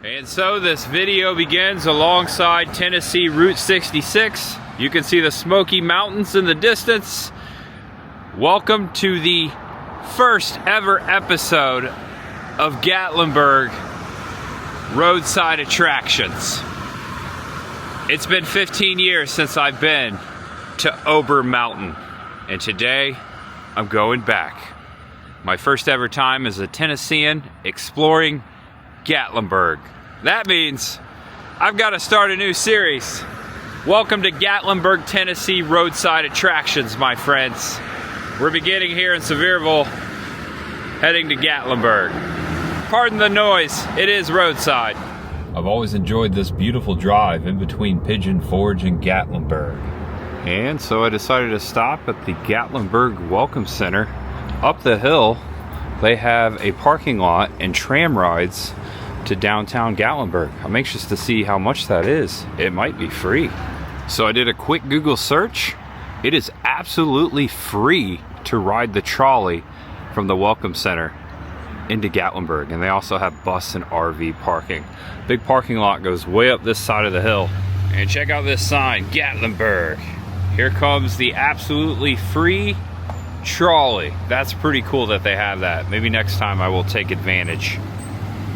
And so this video begins alongside Tennessee Route 66. You can see the Smoky Mountains in the distance. Welcome to the first ever episode of Gatlinburg Roadside Attractions. It's been 15 years since I've been to Ober Mountain, and today I'm going back. My first ever time as a Tennessean exploring Gatlinburg. That means I've got to start a new series. Welcome to Gatlinburg, Tennessee Roadside Attractions, my friends. We're beginning here in Sevierville, heading to Gatlinburg. Pardon the noise, it is roadside. I've always enjoyed this beautiful drive in between Pigeon Forge and Gatlinburg. And so I decided to stop at the Gatlinburg Welcome Center. Up the hill, they have a parking lot and tram rides to downtown Gatlinburg. I'm anxious to see how much that is. It might be free. So I did a quick Google search. It is absolutely free to ride the trolley from the Welcome Center into Gatlinburg. And they also have bus and RV parking. Big parking lot goes way up this side of the hill. And check out this sign, Gatlinburg. Here comes the absolutely free trolley. That's pretty cool that they have that. Maybe next time I will take advantage.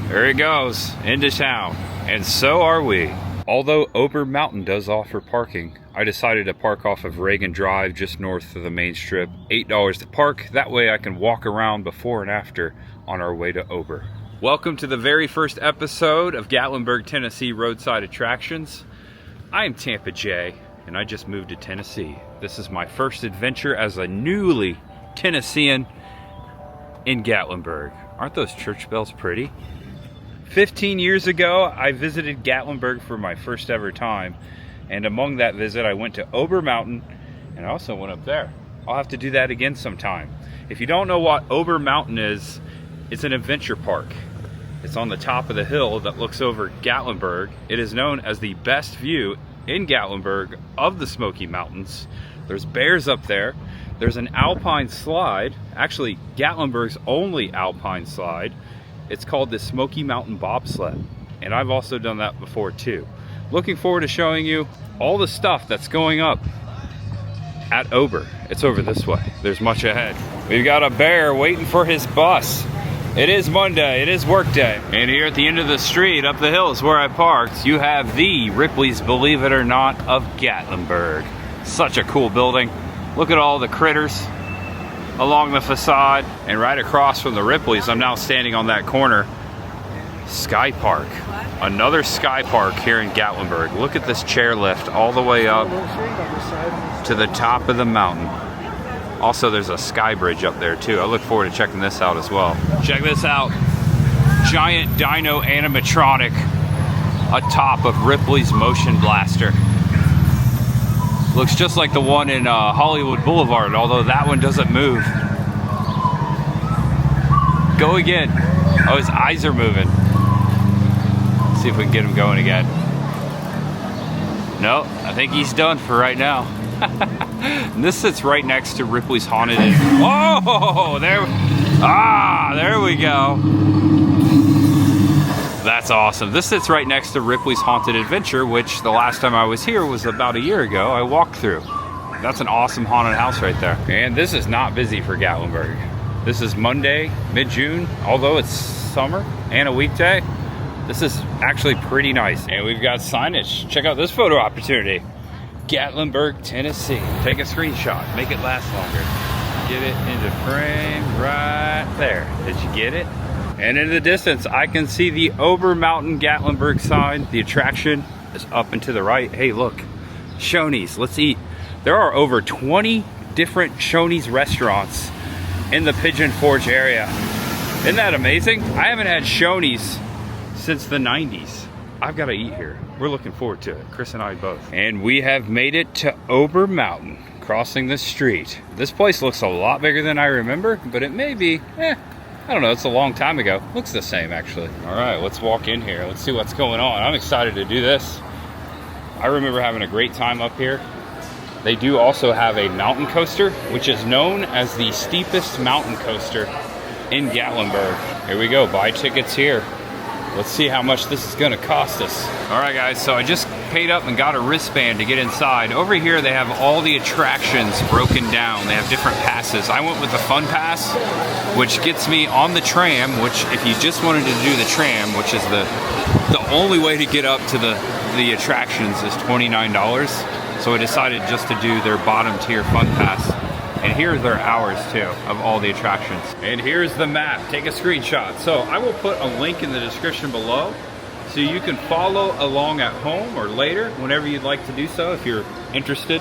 There it goes, into town, and so are we. Although Ober Mountain does offer parking, I decided to park off of Reagan Drive just north of the main strip. $8 to park, that way I can walk around before and after on our way to Ober. Welcome to the very first episode of Gatlinburg, Tennessee Roadside Attractions. I am Tampa J, and I just moved to Tennessee. This is my first adventure as a newly Tennessean in Gatlinburg. Aren't those church bells pretty? 15 years ago, I visited Gatlinburg for my first ever time, and among that visit, I went to Ober Mountain, and I also went up there. I'll have to do that again sometime. If you don't know what Ober Mountain is, it's an adventure park. It's on the top of the hill that looks over Gatlinburg. It is known as the best view in Gatlinburg of the Smoky Mountains. There's bears up there. There's an Alpine Slide, actually Gatlinburg's only Alpine Slide. It's called the Smoky Mountain bobsled, and I've also done that before too. Looking forward to showing you all the stuff that's going up at Ober. It's over this way. There's much ahead. We've got a bear waiting for his bus. It is Monday, it is work day. And here at the end of the street, up the hill is where I parked. You have the Ripley's Believe It or Not of Gatlinburg. Such a cool building. Look at all the critters along the facade, and right across from the Ripley's, I'm now standing on that corner. Sky Park, another Sky Park here in Gatlinburg. Look at this chairlift all the way up to the top of the mountain. Also, there's a sky bridge up there too. I look forward to checking this out as well. Check this out, giant dino animatronic atop of Ripley's Motion Blaster. Looks just like the one in Hollywood Boulevard, although that one doesn't move. Go again. Oh, his eyes are moving. Let's see if we can get him going again. Nope, I think he's done for right now. And this sits right next to Ripley's Haunted. Whoa, there we go. That's awesome. This sits right next to Ripley's Haunted Adventure, which the last time I was here was about a year ago. I walked through. That's an awesome haunted house right there. And this is not busy for Gatlinburg. This is Monday, mid-June, although it's summer and a weekday. This is actually pretty nice. And we've got signage. Check out this photo opportunity. Gatlinburg, Tennessee. Take a screenshot, make it last longer. Get it into frame right there. Did you get it? And in the distance, I can see the Ober Mountain Gatlinburg sign. The attraction is up and to the right. Hey, look, Shoney's, let's eat. There are over 20 different Shoney's restaurants in the Pigeon Forge area. Isn't that amazing? I haven't had Shoney's since the 90s. I've got to eat here. We're looking forward to it, Chris and I both. And we have made it to Ober Mountain, crossing the street. This place looks a lot bigger than I remember, but it may be, I don't know, it's a long time ago. Looks the same, actually. All right, let's walk in here. Let's see what's going on. I'm excited to do this. I remember having a great time up here. They do also have a mountain coaster, which is known as the steepest mountain coaster in Gatlinburg. Here we go, buy tickets here. Let's see how much this is gonna cost us. All right guys, so I just paid up and got a wristband to get inside. Over here they have all the attractions broken down. They have different passes. I went with the fun pass, which gets me on the tram, which if you just wanted to do the tram, which is the only way to get up to the attractions, is $29. So I decided just to do their bottom tier fun pass. And here's their hours too of all the attractions. And here's the map. Take a screenshot. So I will put a link in the description below so you can follow along at home or later whenever you'd like to do so if you're interested.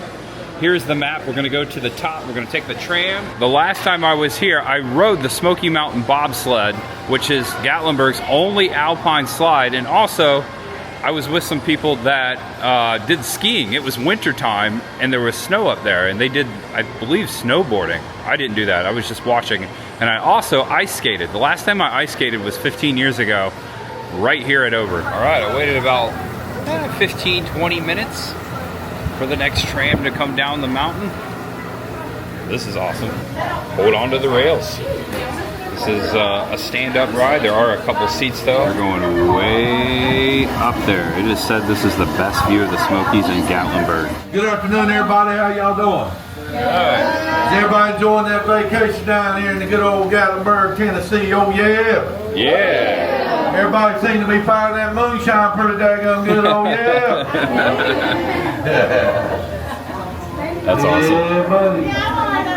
Here's the map. We're gonna go to the top. We're gonna take the tram. The last time I was here, I rode the Smoky Mountain bobsled, which is Gatlinburg's only Alpine slide. And also, I was with some people that did skiing. It was winter time and there was snow up there, and they did, I believe, snowboarding. I didn't do that. I was just watching. And I also ice skated. The last time I ice skated was 15 years ago, right here at Ober. All right, I waited about 15, 20 minutes for the next tram to come down the mountain. This is awesome. Hold on to the rails. This is a stand-up ride. There are a couple seats though. We're going way up there. It is said this is the best view of the Smokies in Gatlinburg. Good afternoon, everybody. How y'all doing? Good. Is everybody enjoying that vacation down here in the good old Gatlinburg, Tennessee? Oh yeah. Yeah. Everybody seems to be firing that moonshine pretty daggone good. Oh yeah. That's awesome. Yeah, buddy.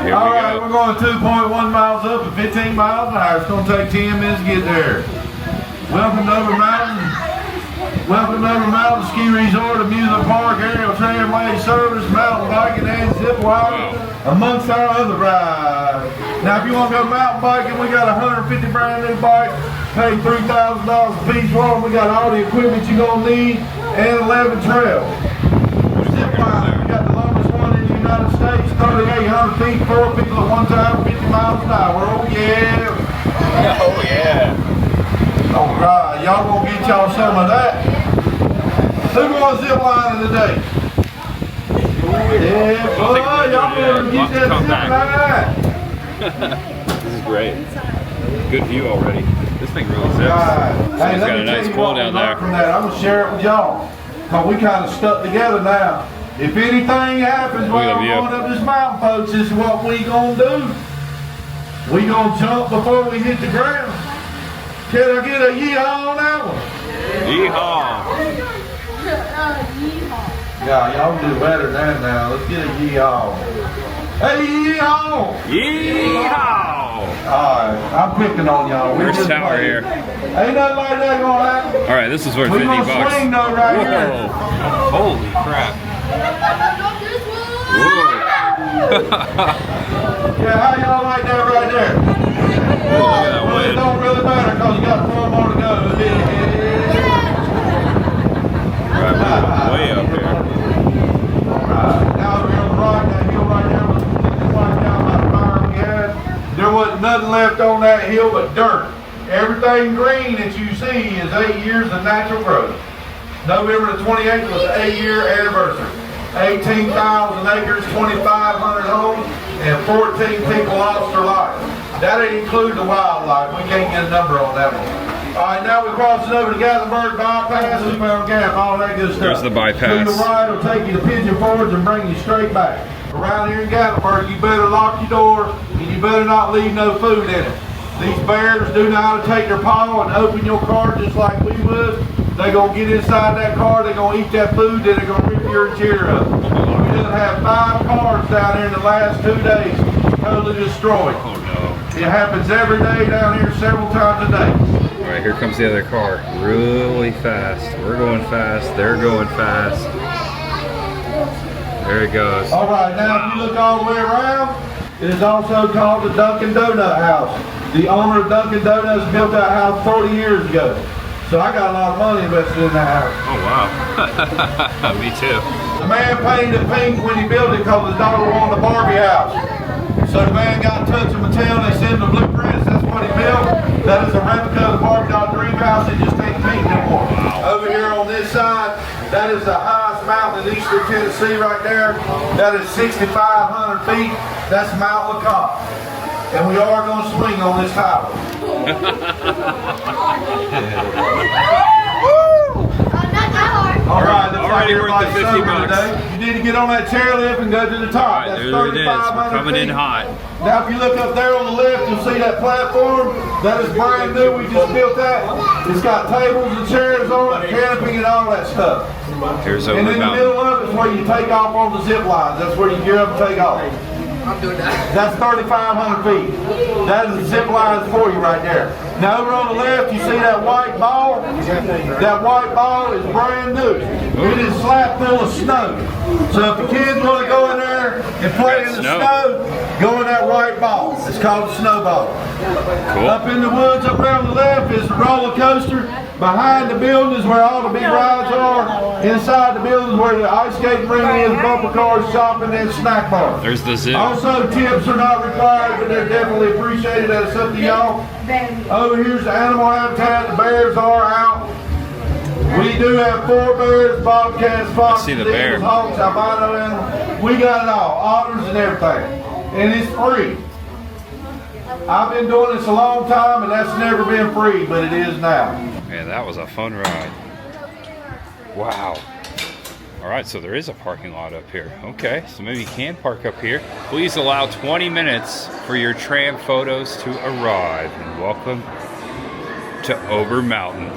Here All we right, go. we're going 2.1 miles up and 15 miles an hour. It's going to take 10 minutes to get there. Welcome to Ober Mountain. Welcome to Ober Mountain Ski Resort, amusement park, aerial tramway service, mountain biking, and zip line, amongst our other rides. Now, if you want to go mountain biking, we got 150 brand new bikes, pay $3,000 a piece for them. We got all the equipment you're going to need, and 11 trails. Zip line, we got the longest one in the United States, 3,800 feet, 4 people at one time, 50 miles an hour. Oh yeah. Oh yeah. All right, y'all gonna get y'all some of that. Who going zip lining today? Yeah, boy, y'all better get that zip line. This is great. Good view already. This thing really zips. Right. It's Hey, got a nice pool down there. From that. I'm gonna share it with y'all. Cause we kind of stuck together now. If anything happens while we're going up this mountain, folks, this is what we gonna do. We gonna jump before we hit the ground. Can I get a yeehaw on that one? Yeehaw. Yeah, y'all do better than that now. Let's get a yeehaw. Hey, yeehaw! Yeehaw! Alright, I'm picking on y'all. First tower here. Ain't nothing like that gonna happen. Alright, this is worth We're 50 gonna bucks. swing though right here. Holy crap. Whoa. Yeah, how y'all like that right there? Look at that Well, it wind. don't really matter because you got 4 more to go. Alright, we're way up here. Alright, now we're on the right, that hill right there was wiped out by the fire we had. There wasn't nothing left on that hill but dirt. Everything green that you see is 8 years of natural growth. November the 28th was the 8-year anniversary. 18,000 acres, 2,500 homes, and 14 people lost their lives. That ain't include the wildlife. We can't get a number on that one. All right, now we're crossing over to Gatlinburg bypass, Found Gap, all that good stuff. There's the bypass. To the right will take you to Pigeon Forge and bring you straight back. Around here in Gatlinburg, you better lock your door and you better not leave no food in it. These bears do know how to take their paw and open your car just like we would. They're going to get inside that car, they're going to eat that food, then they're going to rip your interior up. We just have 5 cars down here in the last 2 days totally destroyed. Oh no. It happens every day down here several times a day. Alright, here comes the other car. Really fast. We're going fast. They're going fast. There it goes. Alright, now if you look all the way around, it is also called the Dunkin' Donut House. The owner of Dunkin' Donuts built that house 40 years ago. So I got a lot of money invested in that house. Oh wow. Me too. The man painted it pink when he built it because his daughter wanted a Barbie house. So the man got in touch with Mattel, they sent him the blueprints, that's what he built. That is a replica of the Barbie doll dream house, it just ain't pink no more. Over here on this side, that is the highest mountain in eastern Tennessee right there. That is 6,500 feet, that's Mount LeCompte. And we are going to swing on this tower. All right, already worth the 50 bucks. Today. You need to get on that chairlift and go to the top. All right, that's there it is. We're coming feet. in hot. Now, if you look up there on the left, you'll see that platform. That is brand new. We just built that. It's got tables and chairs on it, canopy, and all that stuff. Here's Ober And in the Mountain. middle of it is where you take off on the zip lines. That's where you gear up and take off. I'm doing that. That's 3,500 feet. That is the zip lines for you right there. Now over on the left, you see that white ball? That white ball is brand new. It is slap full of snow. So if the kids want to go in there and play in the snow, go in that white ball. It's called a snowball. Cool. Up in the woods up there on the left is the roller coaster. Behind the building is where all the big rides are. Inside the building is where the ice skating ring is, bumper cars, shopping, and snack bar. There's the zoo. Also, tips are not required, but they're definitely appreciated. That's up to y'all. Over here's the animal habitat. The bears are out. We do have 4 bears, bobcats, foxes, the bear. eagles, hawks, albino animals. We got it all, otters and everything. And it's free. I've been doing this a long time, and that's never been free, but it is now. Man, that was a fun ride. Wow. All right, so there is a parking lot up here. Okay, so maybe you can park up here. Please allow 20 minutes for your tram photos to arrive. And welcome to Ober Mountain.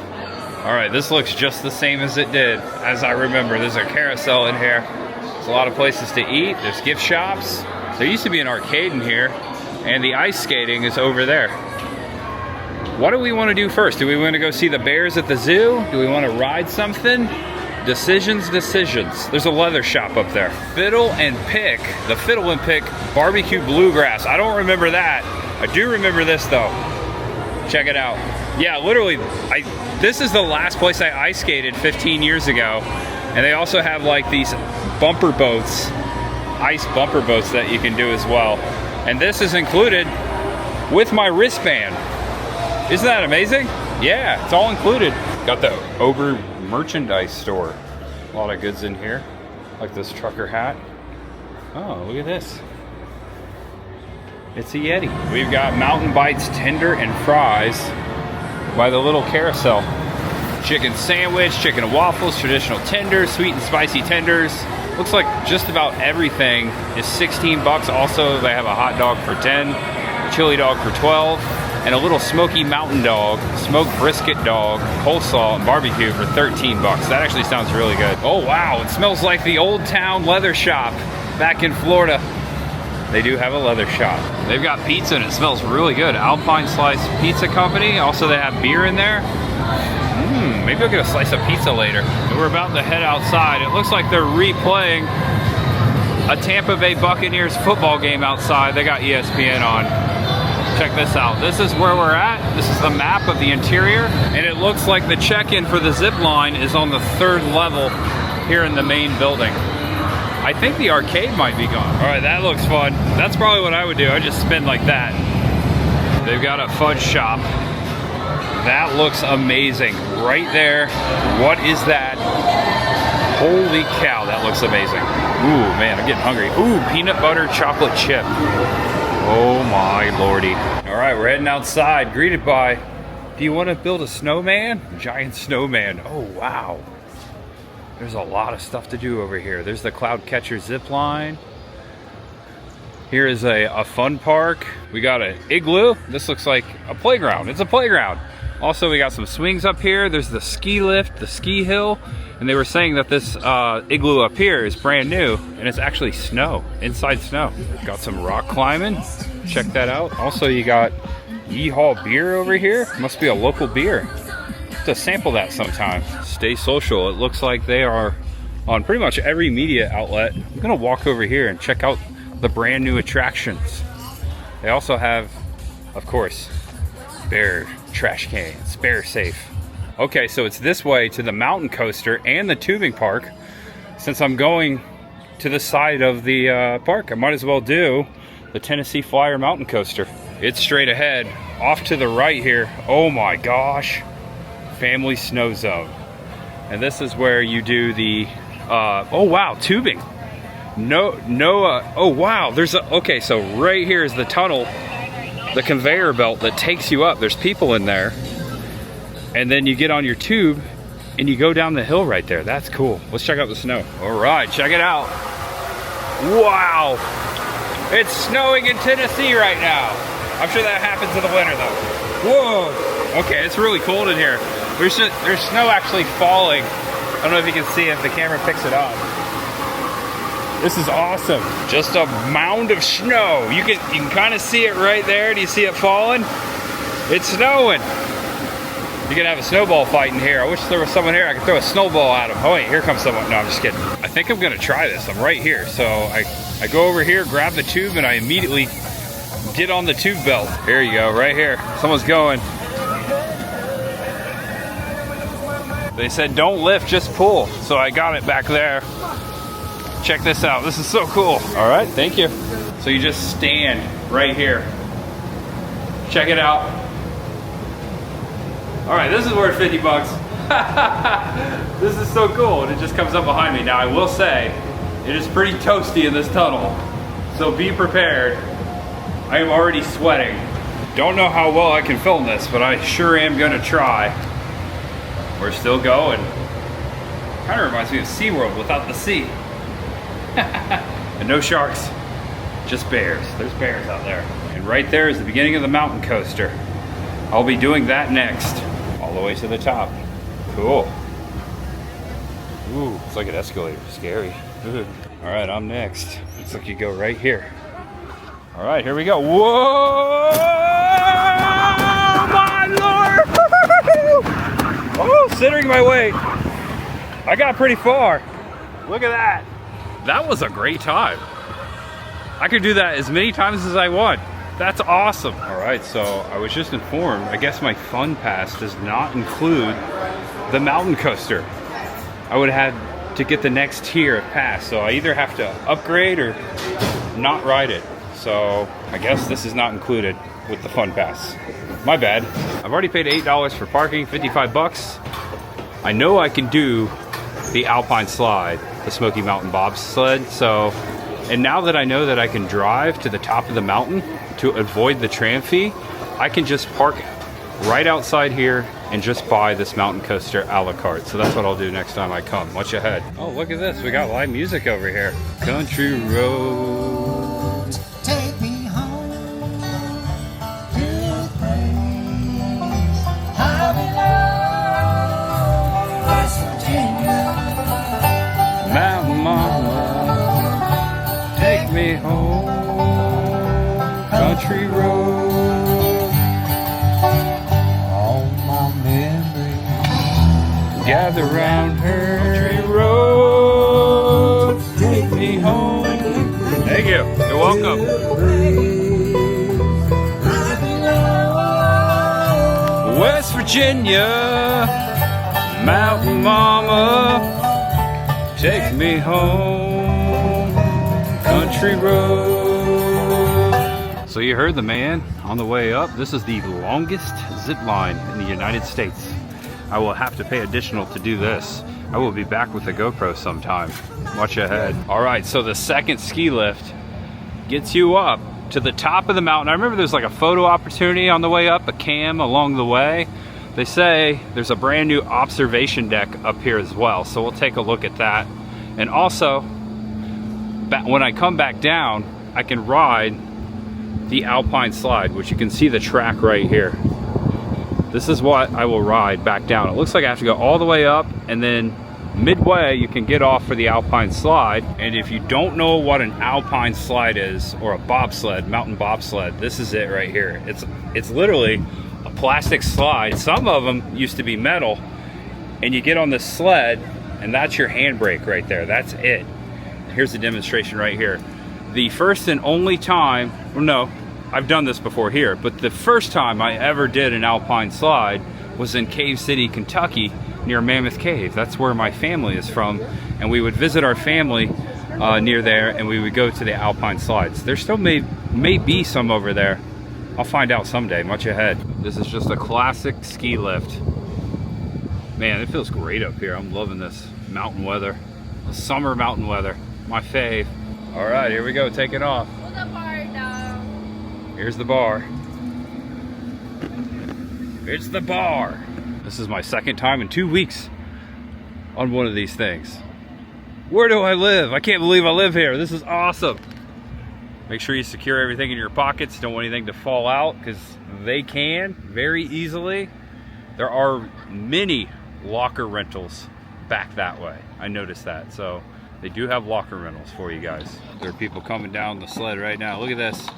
All right, this looks just the same as it did, as I remember. There's a carousel in here. There's a lot of places to eat. There's gift shops. There used to be an arcade in here, and the ice skating is over there. What do we want to do first? Do we want to go see the bears at the zoo? Do we want to ride something? Decisions. There's a leather shop up there. Fiddle and Pick. The Fiddle and Pick barbecue bluegrass. I don't remember that. I do remember this though. Check it out. Yeah, literally, this is the last place I ice skated 15 years ago. And they also have like these bumper boats, ice bumper boats that you can do as well. And this is included with my wristband. Isn't that amazing? Yeah, it's all included. Got the Ober merchandise store. A lot of goods in here, like this trucker hat. Oh, look at this. It's a Yeti. We've got Mountain Bites tender and fries by the little carousel. Chicken sandwich, chicken and waffles, traditional tenders, sweet and spicy tenders. Looks like just about everything is 16 bucks. Also, they have a hot dog for 10, chili dog for 12, and a little Smoky Mountain dog, smoked brisket dog, coleslaw, and barbecue for 13 bucks. That actually sounds really good. Oh wow, it smells like the Old Town leather shop back in Florida. They do have a leather shop. They've got pizza and it smells really good. Alpine Slide Pizza Company. Also, they have beer in there. Maybe I'll get a slice of pizza later. We're about to head outside. It looks like they're replaying a Tampa Bay Buccaneers football game outside. They got ESPN on. Check this out. This is where we're at. This is the map of the interior. And it looks like the check-in for the zip line is on the 3rd level here in the main building. I think the arcade might be gone. All right, that looks fun. That's probably what I would do. I just spin like that. They've got a fudge shop. That looks amazing. Right there. What is that? Holy cow, that looks amazing. Ooh, man, I'm getting hungry. Ooh, peanut butter chocolate chip. Oh my lordy. All right, we're heading outside, greeted by, do you want to build a snowman? Giant snowman. Oh, wow. There's a lot of stuff to do over here. There's the Cloud Catcher zip line. Here is a fun park. We got an igloo. This looks like a playground. It's a playground. Also, we got some swings up here. There's the ski lift, the ski hill. And they were saying that this igloo up here is brand new and it's actually snow, inside snow. Got some rock climbing. Check that out. Also, you got Yeehaw beer over here. Must be a local beer. Have to sample that sometime. Stay social. It looks like they are on pretty much every media outlet. I'm gonna walk over here and check out the brand new attractions. They also have, of course, bear trash cans, bear safe. Okay, so it's this way to the mountain coaster and the tubing park. Since I'm going to the side of the park, I might as well do the Tennessee Flyer mountain coaster. It's straight ahead. Off to the right here, oh my gosh, family snow zone. And this is where you do the, oh wow, tubing. Oh wow, there's a, okay, so right here is the tunnel the conveyor belt that takes you up. There's people in there. And then you get on your tube and you go down the hill right there. That's cool. Let's check out the snow. All right, check it out. Wow. It's snowing in Tennessee right now. I'm sure that happens in the winter though. Whoa. Okay, it's really cold in here. There's snow actually falling. I don't know if you can see it if the camera picks it up. This is awesome. Just a mound of snow. You can kind of see it right there. Do you see it falling? It's snowing. You can have a snowball fight in here. I wish there was someone here I could throw a snowball at him. Oh wait, here comes someone. No, I'm just kidding. I think I'm gonna try this. I'm right here. So I go over here, grab the tube, and I immediately get on the tube belt. Here you go, right here. Someone's going. They said don't lift, just pull. So I got it back there. Check this out. This is so cool. All right, thank you. So you just stand right here. Check it out. All right, this is worth 50 bucks. This is so cool, and it just comes up behind me. Now, I will say, it is pretty toasty in this tunnel, so be prepared. I am already sweating. Don't know how well I can film this, but I sure am gonna try. We're still going. Kind of reminds me of SeaWorld without the sea. And no sharks, just bears. There's bears out there. And right there is the beginning of the mountain coaster. I'll be doing that next, all the way to the top. Cool. Ooh, it's like an escalator, scary. Ooh. All right, I'm next. Looks like you go right here. All right, here we go. Whoa, my Lord! Oh, centering my weight. I got pretty far. Look at that. That was a great time. I could do that as many times as I want. That's awesome. All right, so I was just informed, I guess my fun pass does not include the mountain coaster. I would have had to get the next tier of pass, so I either have to upgrade or not ride it. So I guess this is not included with the fun pass. My bad. I've already paid $8 for parking, 55 bucks. I know I can do the Alpine Slide, the Smoky Mountain bobsled, so, and now that I know that I can drive to the top of the mountain to avoid the tram fee, I can just park right outside here and just buy this mountain coaster a la carte. So that's what I'll do next time I come. Watch ahead. Oh, look at this. We got live music over here. Country roads, take me home to the place I belong, West Virginia. Mountain mama, take me home, country road. All my memories gather round her. Country road, take me home. Thank you. You're welcome. West Virginia, mountain mama, take me home, country road. So you heard the man on the way up. This is the longest zip line in the United States. I will have to pay additional to do this. I will be back with the GoPro sometime. Watch ahead. All right, so the second ski lift gets you up to the top of the mountain. I remember there's like a photo opportunity on the way up, a cam along the way. They say there's a brand new observation deck up here as well, so we'll take a look at that. And also, when I come back down, I can ride the Alpine Slide, which you can see the track right here. This is what I will ride back down. It looks like I have to go all the way up, and then midway you can get off for the Alpine Slide. And if you don't know what an Alpine Slide is, or a bobsled, mountain bobsled, this is it right here. It's literally a plastic slide. Some of them used to be metal, and you get on this sled, and that's your handbrake right there. That's it. Here's the demonstration right here. The first and only time, well, no, I've done this before here, but the first time I ever did an Alpine Slide was in Cave City, Kentucky, near Mammoth Cave. That's where my family is from, and we would visit our family near there, and we would go to the Alpine Slides. There still may be some over there. I'll find out someday. Much ahead. This is just a classic ski lift. Man, it feels great up here. I'm loving this mountain weather. The summer mountain weather. My fave. All right, here we go. Take it off. Put the bar down. Here's the bar. It's the bar. This is my second time in 2 weeks on one of these things. Where do I live? I can't believe I live here. This is awesome. Make sure you secure everything in your pockets. Don't want anything to fall out, because they can very easily. There are many locker rentals back that way. I noticed that. So they do have locker rentals for you guys. There are people coming down the sled right now. Look at this.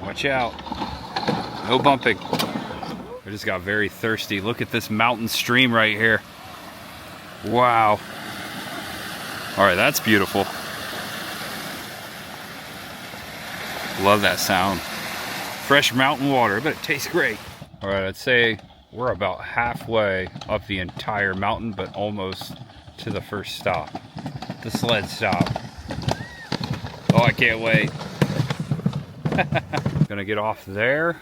Watch out. No bumping. I just got very thirsty. Look at this mountain stream right here. Wow. All right, that's beautiful. Love that sound. Fresh mountain water, but it tastes great. All right, I'd say we're about halfway up the entire mountain, but almost to the first stop, the sled stop. Oh, I can't wait. Gonna get off there,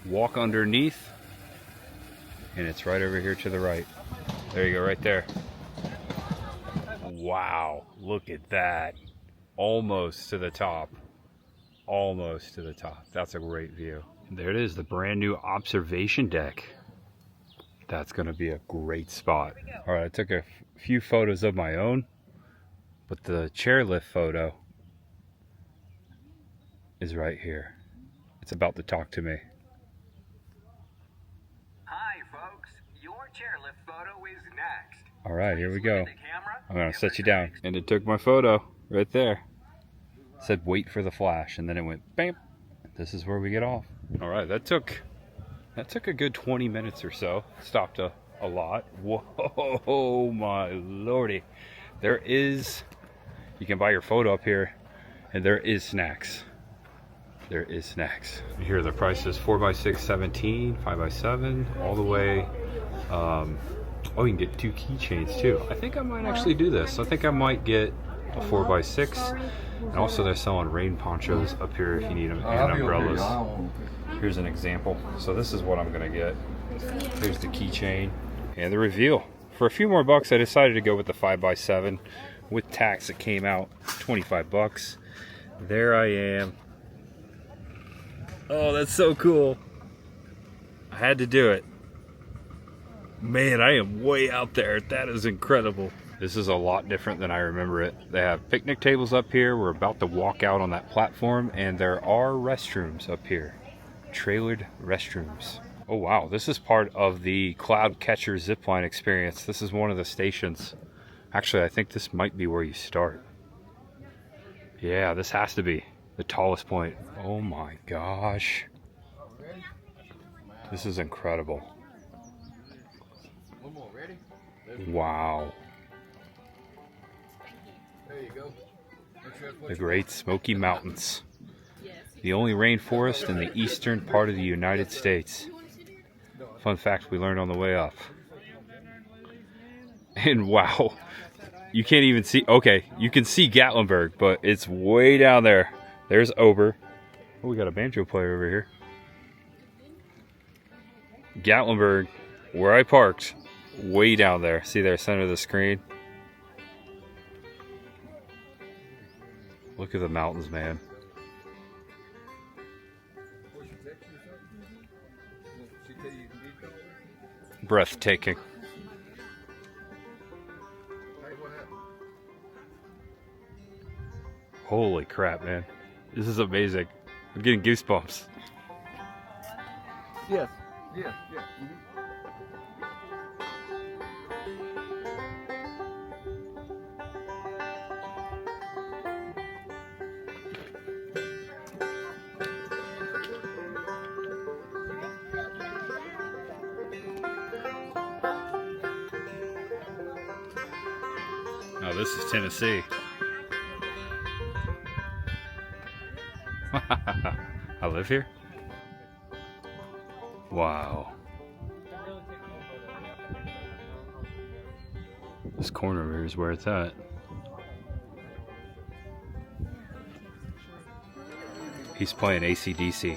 walk underneath, and it's right over here to the right. There you go, right there. Wow, look at that. Almost to the top. Almost to the top. That's a great view. And there it is, the brand new observation deck. That's gonna be a great spot. All right, I took a few photos of my own, but the chairlift photo is right here. It's about to talk to me. Hi folks, your chairlift photo is next. All right, here we go. I'm gonna set you down. And it took my photo right there. It said wait for the flash, and then it went bam. This is where we get off. All right, that took a good 20 minutes or so. Stopped a lot. Whoa, my lordy. You can buy your photo up here, and there is snacks. There is snacks. Here are the prices: 4x6, 17, 5x7, all the way. Oh, you can get 2 keychains too. I think I might actually do this. I think I might get a 4x6. And also they're selling rain ponchos up here if you need them, and umbrellas. Here's an example. So this is what I'm gonna get. Here's the keychain and the reveal. For a few more bucks, I decided to go with the 5x7. With tax, it came out 25 bucks. There I am. Oh, that's so cool. I had to do it. Man, I am way out there. That is incredible. This is a lot different than I remember it. They have picnic tables up here. We're about to walk out on that platform, and there are restrooms up here. Trailered restrooms. Oh wow, this is part of the Cloud Catcher zipline experience. This is one of the stations. Actually, I think this might be where you start. Yeah, this has to be the tallest point. Oh my gosh. This is incredible. Wow. The Great Smoky Mountains. The only rainforest in the eastern part of the United States. Fun fact we learned on the way up. And wow, you can't even see, okay, you can see Gatlinburg, but it's way down there. There's Ober. Oh, we got a banjo player over here. Gatlinburg, where I parked, way down there. See there, center of the screen. Look at the mountains, man. Breathtaking. Holy crap, man. This is amazing. I'm getting goosebumps. Yes. Yeah. Oh, this is Tennessee. I live here? Wow. This corner over here is where it's at. He's playing AC/DC.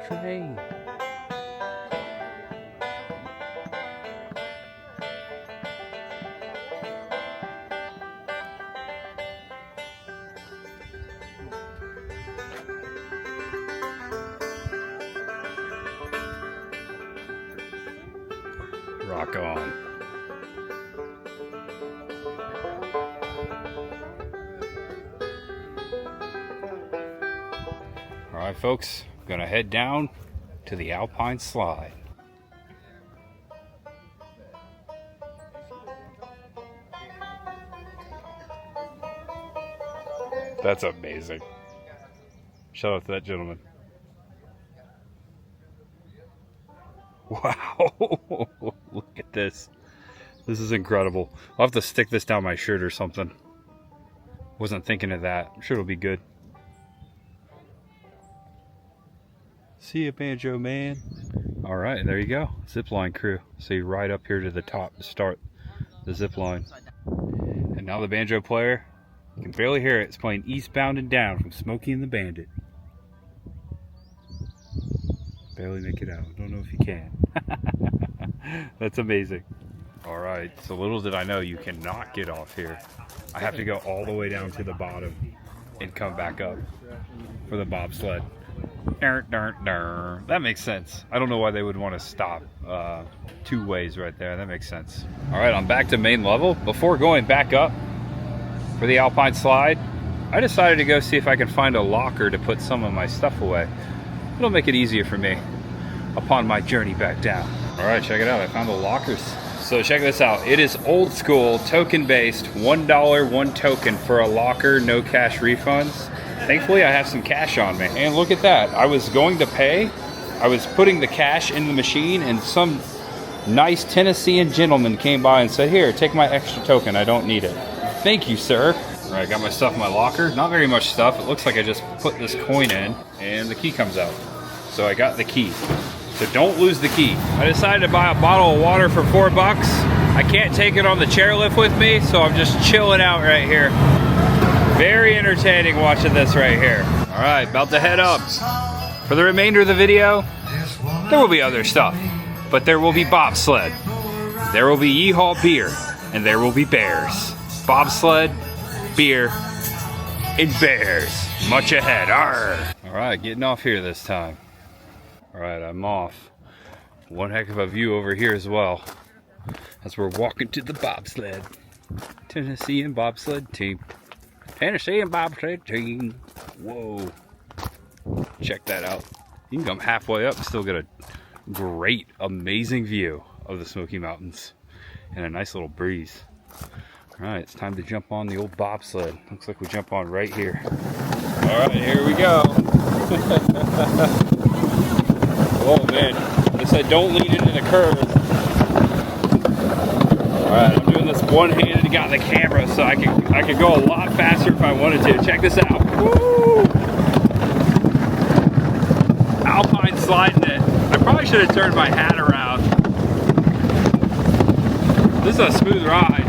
train. Rock on. All right, folks, I'm gonna head down to the Alpine Slide. That's amazing. Shout out to that gentleman. Wow, look at this. This is incredible. I'll have to stick this down my shirt or something. Wasn't thinking of that. I'm sure it'll be good. See ya, Banjo Man. All right, there you go. Zipline crew. So you ride up here to the top to start the zip line. And now the banjo player, you can barely hear it. It's playing Eastbound and Down from Smokey and the Bandit. Barely make it out. Don't know if you can. That's amazing. All right, so little did I know you cannot get off here. I have to go all the way down to the bottom and come back up for the bobsled. That makes sense. I don't know why they would want to stop two ways right there. That makes sense. All right, I'm back to main level. Before going back up for the Alpine Slide, I decided to go see if I can find a locker to put some of my stuff away. It'll make it easier for me upon my journey back down. All right, check it out. I found the lockers. So check this out. It is old school, token based, $1 one token for a locker, no cash refunds. Thankfully, I have some cash on me. And look at that. I was going to pay. I was putting the cash in the machine and some nice Tennessean gentleman came by and said, here, take my extra token. I don't need it. Thank you, sir. All right, got my stuff in my locker. Not very much stuff. It looks like I just put this coin in and the key comes out. So I got the key. So don't lose the key. I decided to buy a bottle of water for $4. I can't take it on the chairlift with me, so I'm just chilling out right here. Very entertaining watching this right here. All right, about to head up. For the remainder of the video, there will be other stuff, but there will be bobsled, there will be Yeehaw beer, and there will be bears. Bobsled, beer, and bears. Much ahead. Arr. All right, getting off here this time. All right, I'm off. One heck of a view over here as well, as we're walking to the bobsled. Tennessean bobsled team. Tennessean bobsled team. Whoa. Check that out. You can come halfway up and still get a great, amazing view of the Smoky Mountains and a nice little breeze. All right, it's time to jump on the old bobsled. Looks like we jump on right here. All right, here we go. Oh man, they said don't lean into the curves. All right, I'm doing this one-handed, got the camera, so I could go a lot faster if I wanted to. Check this out. Woo! Alpine sliding it. I probably should have turned my hat around. This is a smooth ride.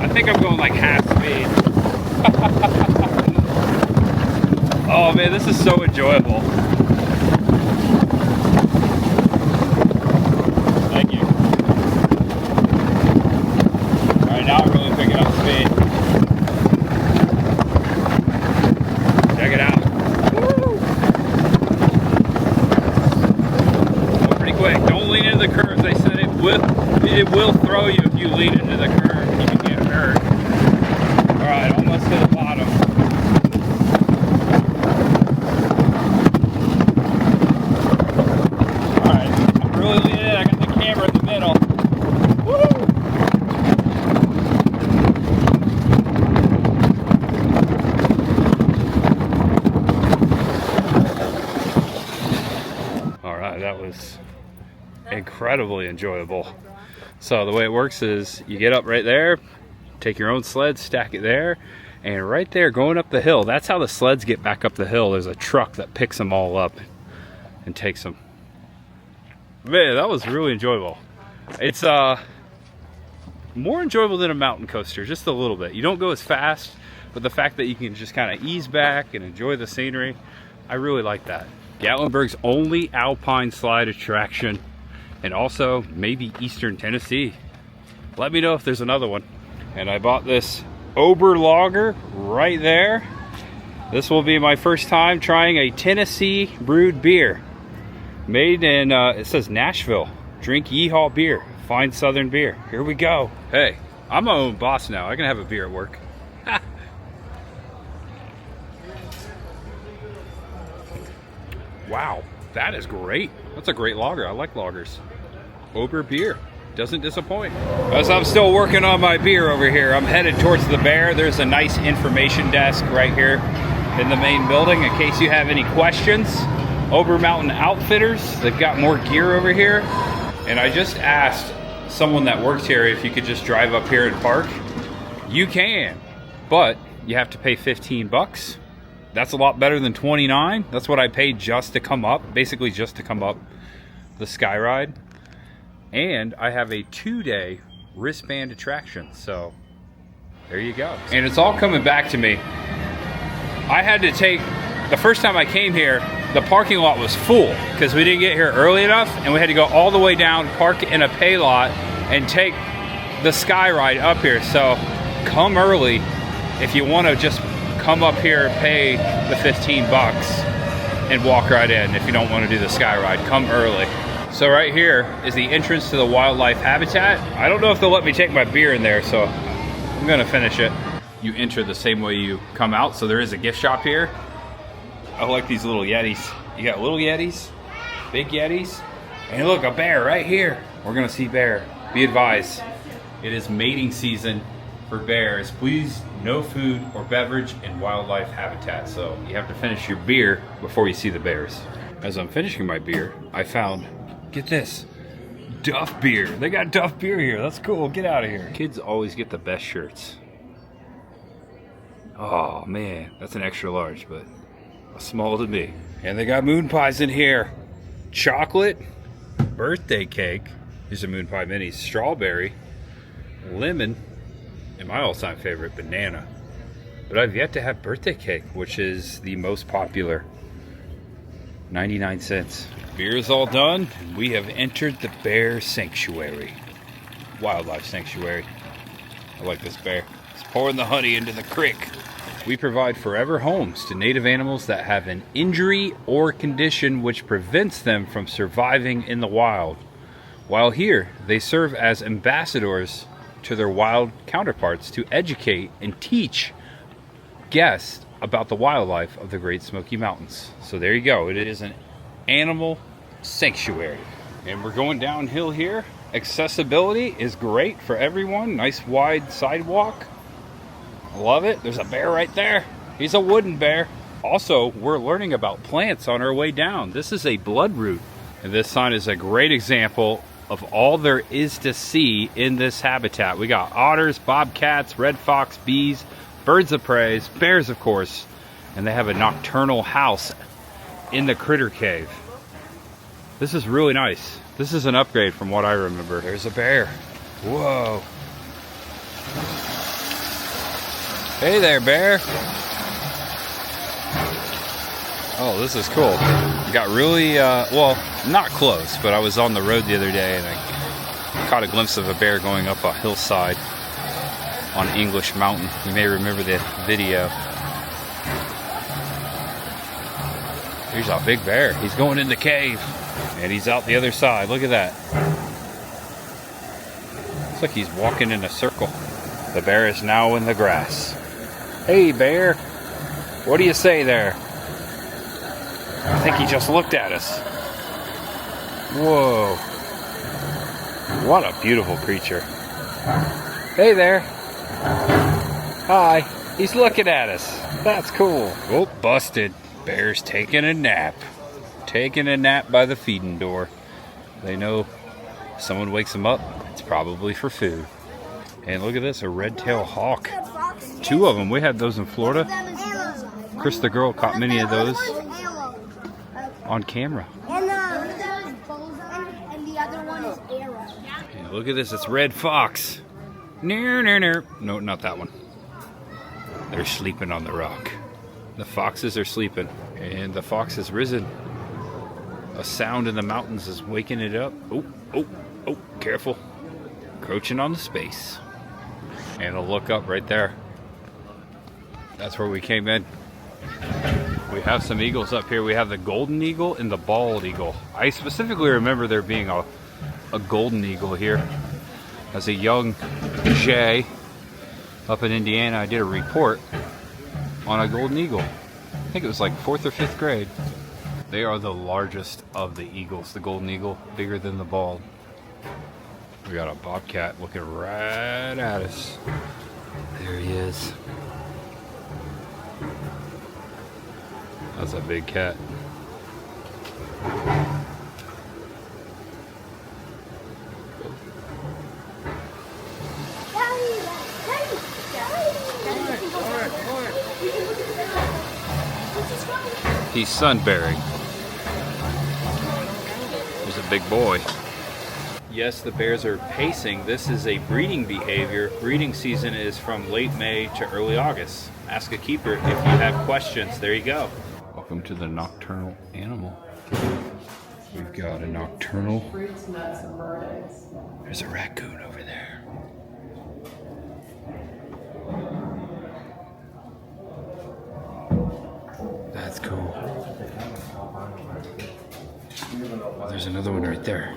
I think I'm going like half speed. Oh man, this is so enjoyable. Thank you. Alright, now I'm really picking up speed. Check it out. Woo! Go pretty quick. Don't lean into the curves. They said it will throw you if you lean into the curve. You can get hurt. Alright, almost to the bottom. That was incredibly enjoyable. So the way it works is you get up right there, take your own sled, stack it there, and right there going up the hill, that's how the sleds get back up the hill. There's a truck that picks them all up and takes them. Man, that was really enjoyable. It's more enjoyable than a mountain coaster, just a little bit. You don't go as fast, but the fact that you can just kind of ease back and enjoy the scenery, I really like that. Gatlinburg's only Alpine Slide attraction, and also maybe Eastern Tennessee. Let me know if there's another one. And I bought this Ober lager right there. This will be my first time trying a Tennessee brewed beer. Made in, it says Nashville. Drink Yeehaw beer. Fine Southern beer. Here we go. Hey, I'm my own boss now. I can have a beer at work. Wow, that is great. That's a great lager. I like lagers. Ober beer. Doesn't disappoint. As I'm still working on my beer over here, I'm headed towards the Bear. There's a nice information desk right here in the main building in case you have any questions. Ober Mountain Outfitters, they've got more gear over here. And I just asked someone that works here if you could just drive up here and park. You can, but you have to pay 15 bucks. That's a lot better than 29. That's what I paid just to come up, basically just to come up the Sky Ride. And I have a 2-day wristband attraction, so there you go. And it's all coming back to me. I had to take, the first time I came here, the parking lot was full because we didn't get here early enough, and we had to go all the way down, park in a pay lot, and take the Sky Ride up here. So come early if you want to just come up here, pay the 15 bucks, and walk right in. If you don't want to do the Sky Ride, come early. So right here is the entrance to the wildlife habitat. I don't know if they'll let me take my beer in there, so I'm gonna finish it. You enter the same way you come out, so there is a gift shop here. I like these little Yetis. You got little Yetis, big Yetis, and look, a bear right here. We're gonna see bear. Be advised, it is mating season for bears. Please, no food or beverage in wildlife habitat. So you have to finish your beer before you see the bears. As I'm finishing my beer, I found, get this, Duff beer. They got Duff beer here. That's cool. Get out of here. Kids always get the best shirts. Oh man, that's an extra large, but a small to me. And they got moon pies in here. Chocolate, birthday cake. These are moon pie minis. Strawberry, lemon, and my all-time favorite, banana. But I've yet to have birthday cake, which is the most popular. 99 cents. Beer is all done. We have entered the bear sanctuary. Wildlife sanctuary. I like this bear. It's pouring the honey into the creek. We provide forever homes to native animals that have an injury or condition which prevents them from surviving in the wild. While here, they serve as ambassadors to their wild counterparts to educate and teach guests about the wildlife of the Great Smoky Mountains. So there you go. It is an animal sanctuary. And we're going downhill here. Accessibility is great for everyone. Nice wide sidewalk. Love it. There's a bear right there. He's a wooden bear. Also, we're learning about plants on our way down. This is a bloodroot. And this sign is a great example of all there is to see in this habitat. We got otters, bobcats, red fox, bees, birds of prey, bears of course, and they have a nocturnal house in the critter cave. This is really nice. This is an upgrade from what I remember. There's a bear. Whoa. Hey there, bear. Oh, this is cool. Got really, well, not close, but I was on the road the other day and I caught a glimpse of a bear going up a hillside on English Mountain. You may remember the video. Here's a big bear. He's going in the cave and he's out the other side. Look at that. Looks like he's walking in a circle. The bear is now in the grass. Hey, bear. What do you say there? I think he just looked at us. Whoa. What a beautiful creature. Hey there. Hi. He's looking at us. That's cool. Oh, busted. Bear's taking a nap. Taking a nap by the feeding door. They know if someone wakes them up, it's probably for food. And look at this, a red-tailed hawk. 2 of them. We had those in Florida. Chris the girl caught many of those on camera. And the other one is arrow. And look at this, it's red fox. No, not that one. They're sleeping on the rock. The foxes are sleeping. And the fox has risen A sound in the mountains is waking it up. Oh, oh, oh, careful. Encroaching on the space. And a look up right there. That's where we came in. We have some eagles up here. We have the golden eagle and the bald eagle. I specifically remember there being a golden eagle here. As a young jay up in Indiana, I did a report on a golden eagle. I think it was like 4th or 5th grade. They are the largest of the eagles. The golden eagle, bigger than the bald. We got a bobcat looking right at us. There he is. That's a big cat. He's sunbearing. He's a big boy. Yes, the bears are pacing. This is a breeding behavior. Breeding season is from late May to early August. Ask a keeper if you have questions. There you go. Welcome to the nocturnal animal. We've got a nocturnal. Fruits, nuts, and bird eggs. There's a raccoon over there. That's cool. Oh, there's another one right there.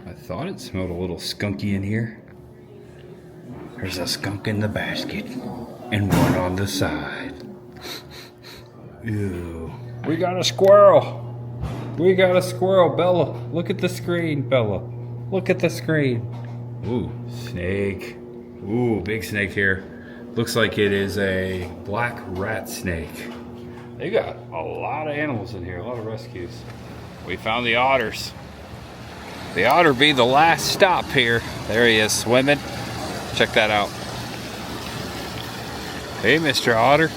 I thought it smelled a little skunky in here. There's a skunk in the basket and one on the side. Ew. We got a squirrel. We got a squirrel, Bella. Look at the screen, Bella. Look at the screen. Ooh, snake. Ooh, big snake here. Looks like it is a black rat snake. They got a lot of animals in here, a lot of rescues. We found the otters. The otter be the last stop here. There he is, swimming. Check that out. Hey, Mr. Otter.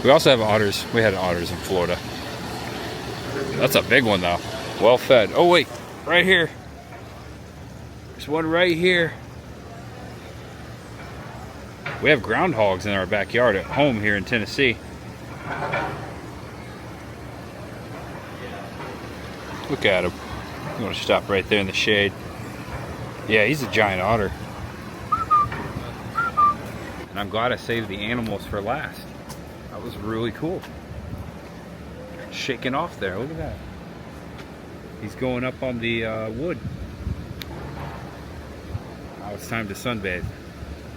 We also have otters. We had otters in Florida. That's a big one, though. Well fed. Oh, wait. Right here. There's one right here. We have groundhogs in our backyard at home here in Tennessee. Look at him. You want to stop right there in the shade. Yeah, he's a giant otter. And I'm glad I saved the animals for last. That was really cool. Shaking off there, look at that. He's going up on the wood. Now it's time to sunbathe.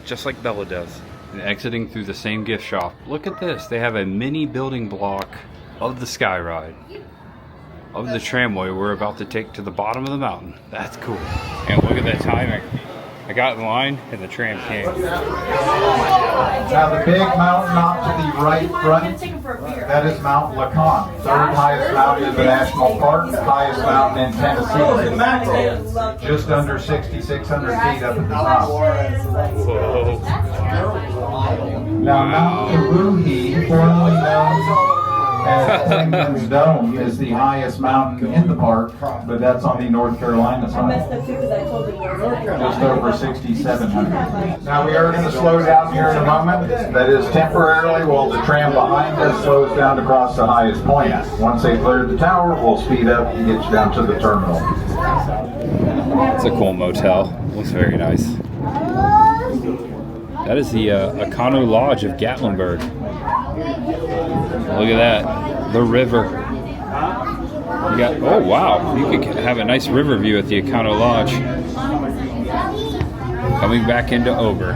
Just like Bella does. And exiting through the same gift shop. Look at this, they have a mini building block of the Sky Ride. Of the tramway we're about to take to the bottom of the mountain. That's cool. And look at that timing. I got in line and the tram came. Now the big mountain off to the right front, that is Mount Lacan. Third highest mountain in the national park, the highest mountain in Tennessee. Just under 6,600 feet up at the top. Whoa. Now Mount Karuhi, formerly known as Penguin's Dome, is the highest mountain in the park, but that's on the North Carolina side. Just over 6,700. Now we are going to slow down here in a moment. That is temporarily while the tram behind us slows down to cross the highest point. Once they clear the tower, we'll speed up and get you down to the terminal. It's a cool motel. Looks very nice. That is the Econo Lodge of Gatlinburg. Look at that. The river. You got, oh wow, you could have a nice river view at the Econo Lodge. Coming back into Ober.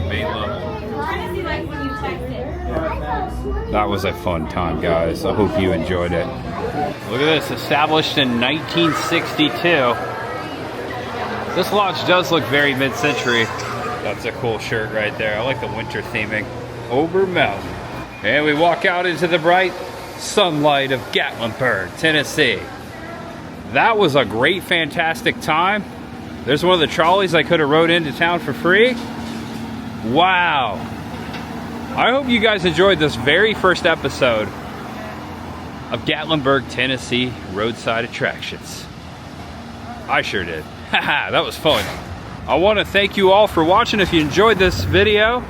Main level. That was a fun time, guys. I hope you enjoyed it. Look at this, established in 1962. This lodge does look very mid-century. That's a cool shirt right there. I like the winter theming. Ober Mountain. And we walk out into the bright sunlight of Gatlinburg, Tennessee. That was a great, fantastic time. There's one of the trolleys I could have rode into town for free. Wow. I hope you guys enjoyed this very first episode of Gatlinburg, Tennessee Roadside Attractions. I sure did. Haha, that was fun. I want to thank you all for watching. If you enjoyed this video,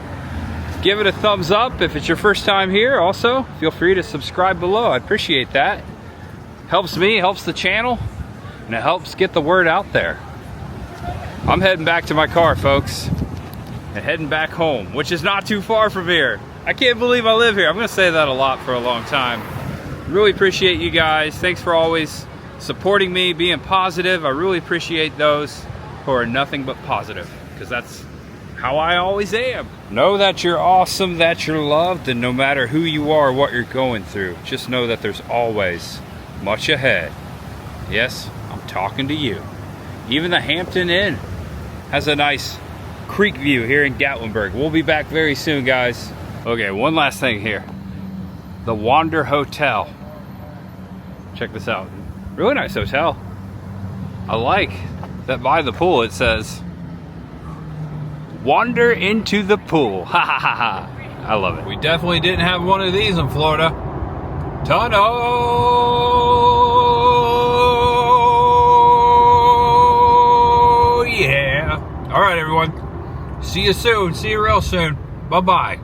give it a thumbs up. If it's your first time here, also feel free to subscribe below. I appreciate that. Helps me, helps the channel, and it helps get the word out there. I'm heading back to my car, folks, and heading back home, which is not too far from here. I can't believe I live here. I'm gonna say that a lot for a long time. Really appreciate you guys. Thanks for always supporting me, being positive. I really appreciate those who are nothing but positive, because that's how I always am. Know that you're awesome, that you're loved, and no matter who you are, what you're going through, just know that there's always much ahead. Yes, I'm talking to you. Even the Hampton Inn has a nice creek view here in Gatlinburg. We'll be back very soon, guys. Okay, one last thing here. The Wander Hotel. Check this out. Really nice hotel. I like that by the pool it says, "Wander into the pool." Ha ha ha ha. I love it. We definitely didn't have one of these in Florida. Ta-da! Yeah. All right, everyone. See you soon. See you real soon. Bye-bye.